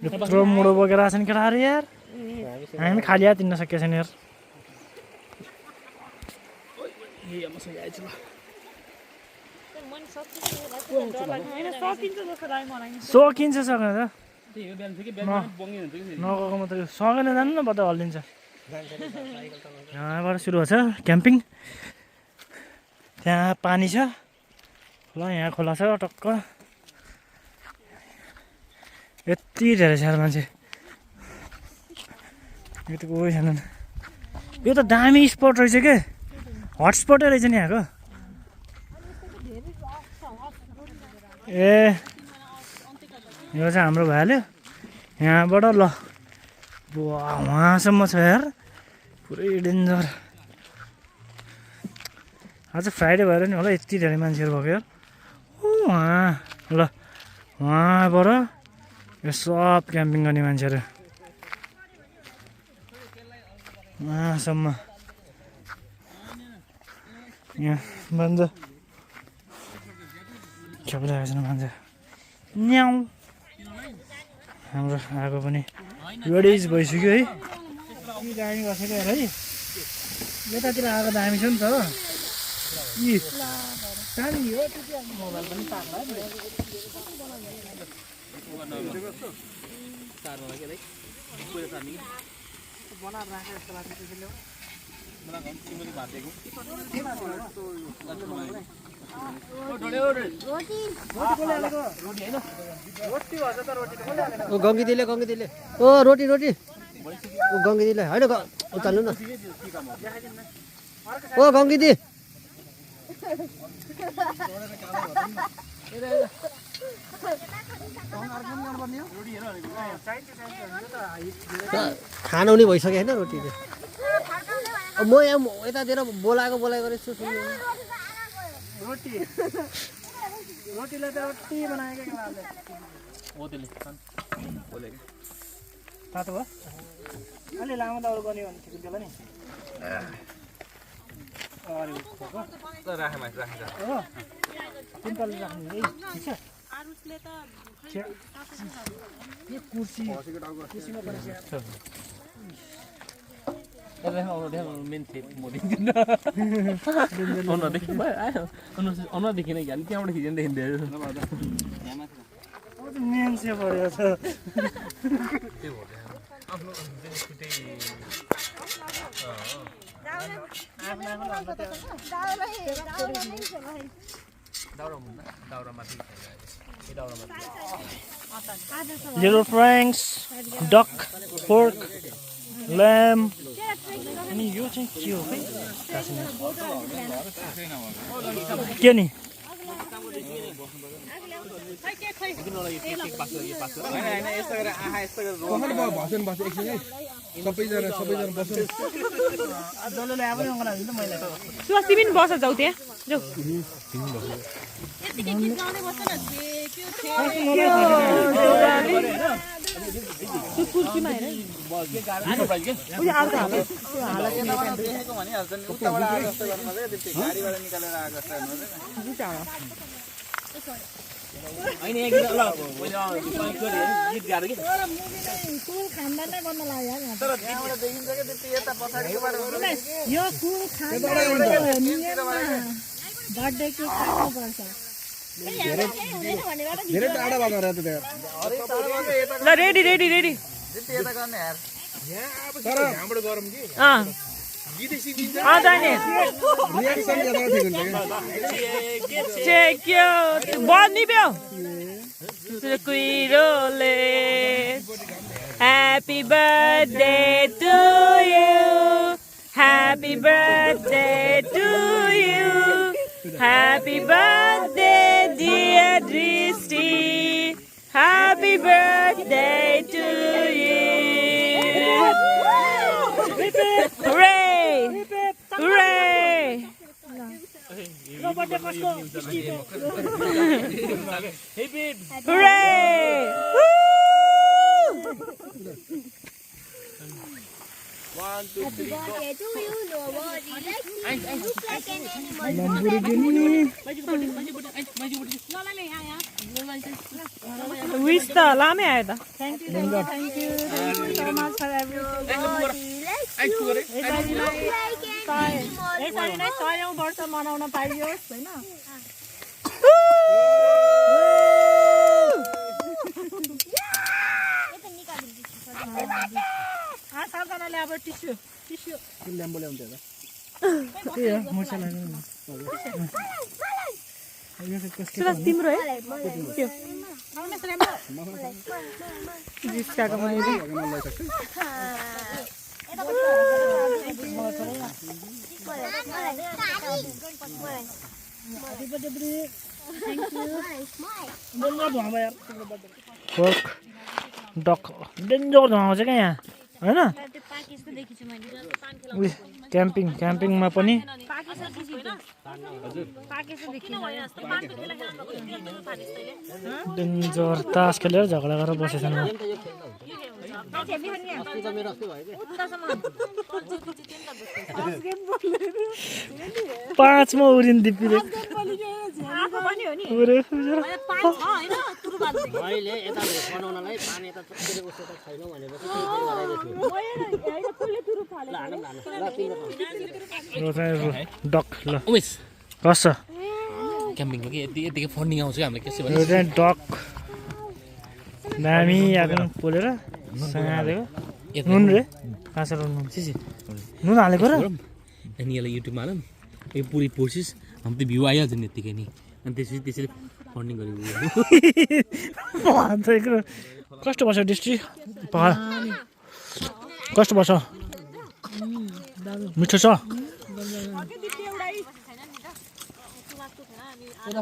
यत्रो मुडो बोकेर आएको छ नि केटाहरू यार हामी खाली हात हिँड्न सकेको छैन यार सकिन्छ सकेन त नगएको मात्रै सकेन जानु न बता हल्लिन्छ यहाँबाट सुरु हुन्छ क्याम्पिङ त्यहाँ पानी छ ल यहाँ खोला छ टक्क यति धेरै छ मान्छे यो त कोही छैनन् यो त दामी स्पट रहेछ के हटस्पटै रहेछ नि यहाँको ए यो चाहिँ हाम्रो भइहाल्यो यहाँबाट ल वहाँसम्म छ यार पुरै डेन्जर आज फ्राइडे भएर नि होला यति धेरै मान्छेहरू भएको यार वहाँ ल वहाँबाट यो सब क्याम्पिङ गर्ने मान्छेहरू वहाँसम्म यहाँ भन्छ खेपिरहेको छैन मान्छे न्याउ हाम्रो आगो पनि रेडी भइसक्यो है दामी बसेको हेर है यतातिर आगो दामी छ नि त दामी हो मोबाइल पनि बनाएर राखेँ जस्तो लाग्छ त्यसले गङ्गी दिले ओ रोटी ओ गङ्गी दिले होइन चाल्नु न ओ गङ्गी दि खानु नि भइसक्यो होइन रोटी म यहाँ यतातिर बोलाएको रहेछु रोटीलाई त रोटी बनाएको तातो भयो अलि लामो दाउरो गर्ने भने ठिक होला नि हो सिम्पल राख्नु है ठिक छ यो कुर्सीमा देखि नै हाल्यो त्यहाँबाट खिचेर देखिँदै मेन से पऱ्यो छ Little Franks, duck, pork, lamb. अनि यो चाहिँ के हो खै के नि तिमी पनि बस जाऊ त्यहाँ जाऊ ready Happy birthday to you. Happy birthday to you. Happy birthday, dear Dristi. Happy birthday to you. Hooray! Hooray! Hooray! Happy birthday to you, nobody like you. Look like an animal. Wish त लामै आयो त thank you so much for यसरी नै 100औं वर्ष मनाउन पाइयोस् हैन सबजनाले अब टिस्यु ल्याम्बो ल्याउँछ त त्यही हो मसला सुरज तिम्रो है त्यो जिस्काको मैले फोर्क डक डेन्जर धुवा छ क्या यहाँ होइन क्याम्पिङमा पनि डेन्जर तास खेलेर झगडा गरेर बसेछन् 5 मा उरिन दिपीले डक ल कस क्याम्पिङको के यतिकै फन्डिङ आउँछ हामीलाई के यो चाहिँ डक दामी आएको पोलेर साँधेको नुन रे काँचो नुन चिसी नुन हालेको र अनि यसलाई युट्युबमा हालौँ यो पुरै प्रोसेस हाम्रो त भ्यू आइहाल्छ नि यत्तिकै नि अनि त्यसरी फन्डिङ गरेको कस्तो बस्छ डिस्ट्रिक्ट पहाड कस्तो बस्छ मिठो छ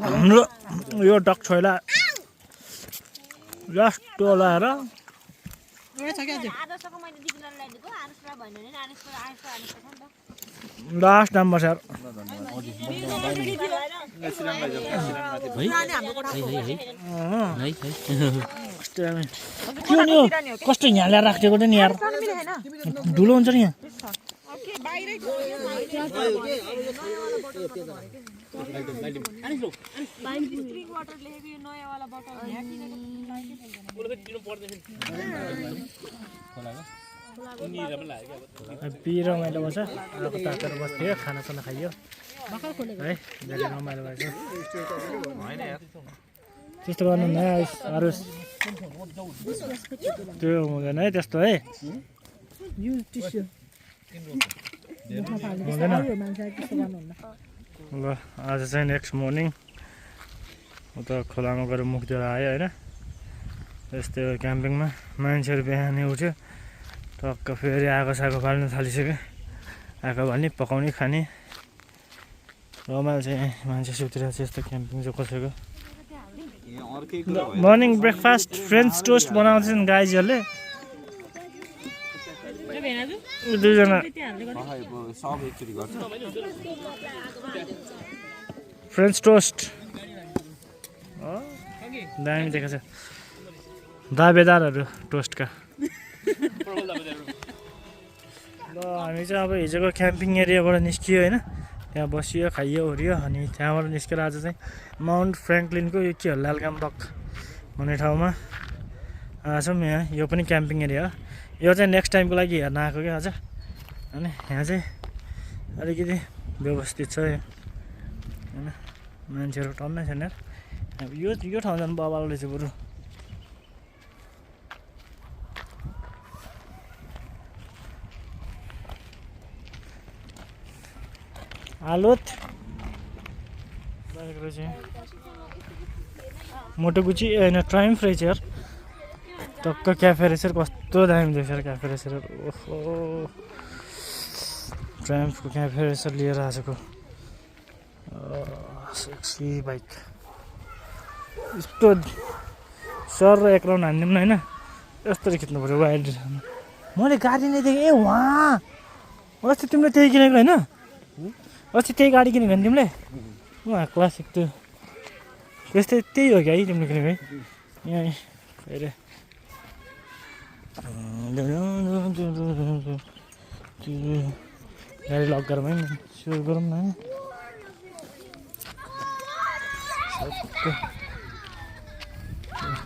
हाम्रो यो डक छोइला लास्ट लाएर लास्ट दाम बस्छ त्यो नि कस्तो यहाँ ल्याएर राखिदिएको नि यार धुलो हुन्छ नि यहाँ पिरो रमाइलो बस्छ आगो तातेर बस्थ्यो खानासाना खाइयो है धेरै रमाइलो भएछ त्यस्तो गर्नु न अरू त्यो हुँदैन है त्यस्तो है हुँदैन ल आज चाहिँ नेक्स्ट मर्निङ उता खोलामा गएर मुख दिएर आयो होइन यस्तै क्याम्पिङमा मान्छेहरू बिहानै उठ्यो टक्क फेरि आगो सागो बाल्नु थालिसक्यो आगो बाल्ने पकाउने खाने रमाइलो चाहिँ मान्छे सुतिरहेको छ यस्तो क्याम्पिङ चाहिँ कसैको मर्निङ ब्रेकफास्ट फ्रेन्च टोस्ट बनाउँछन् गाइजहरूले दुईजना फ्रेन्च टोस्ट दामी देखाएको छ दावेदारहरू टोस्टका ल हामी चाहिँ अब हिजोको क्याम्पिङ एरियाबाट निस्कियो होइन त्यहाँ बसियो खाइयो ओरियो अनि त्यहाँबाट निस्केर आज चाहिँ माउन्ट फ्र्याङ्कलिनको यो के हो लालगाम रक भन्ने ठाउँमा आएछौँ यहाँ यो पनि क्याम्पिङ एरिया हो यो चाहिँ नेक्स्ट टाइमको लागि हेर्न आएको क्या आज होइन यहाँ चाहिँ अलिकति व्यवस्थित छ होइन मान्छेहरू टन्नै छैन यो ठाउँ जानु बाबाले चाहिँ बरु आलोत मोटोगुची होइन ट्राइम्फ रहेछ यार टक्क क्याफे रहेछ कस्तो दामी देख्छ क्याफे रहेछ ओहो ट्राइम्फको क्याफे रहेछ लिएर आएको सेक्सी बाइक यस्तो सर र एक राउन्ड हान्दिउँ न होइन यस्तो खिच्नु पऱ्यो वाइल्ड मैले गाडी नै देखेँ ए वहाँ अस्ति तिमीले त्यही किनेको होइन अस्ति त्यही गाडी किनेको नि तिमीले उहाँ क्लासिक त्यो त्यस्तै त्यही हो कि है तिमीले किनेको है यहाँ फेरि गाडी लक गरौँ है सुरु गरौँ न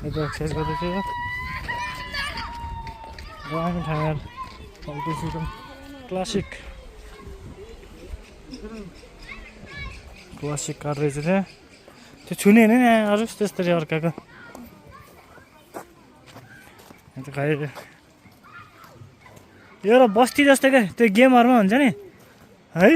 यता एक्सर्साइज गर्दै थियो दामी ठाउँ एकदम क्लासिक कार रहेछ त्यहाँ त्यो छुने होइन नि अरू त्यस्तरी अर्काको खाइ यो एउटा बस्ती जस्तो क्या त्यो गेमहरूमा हुन्छ नि है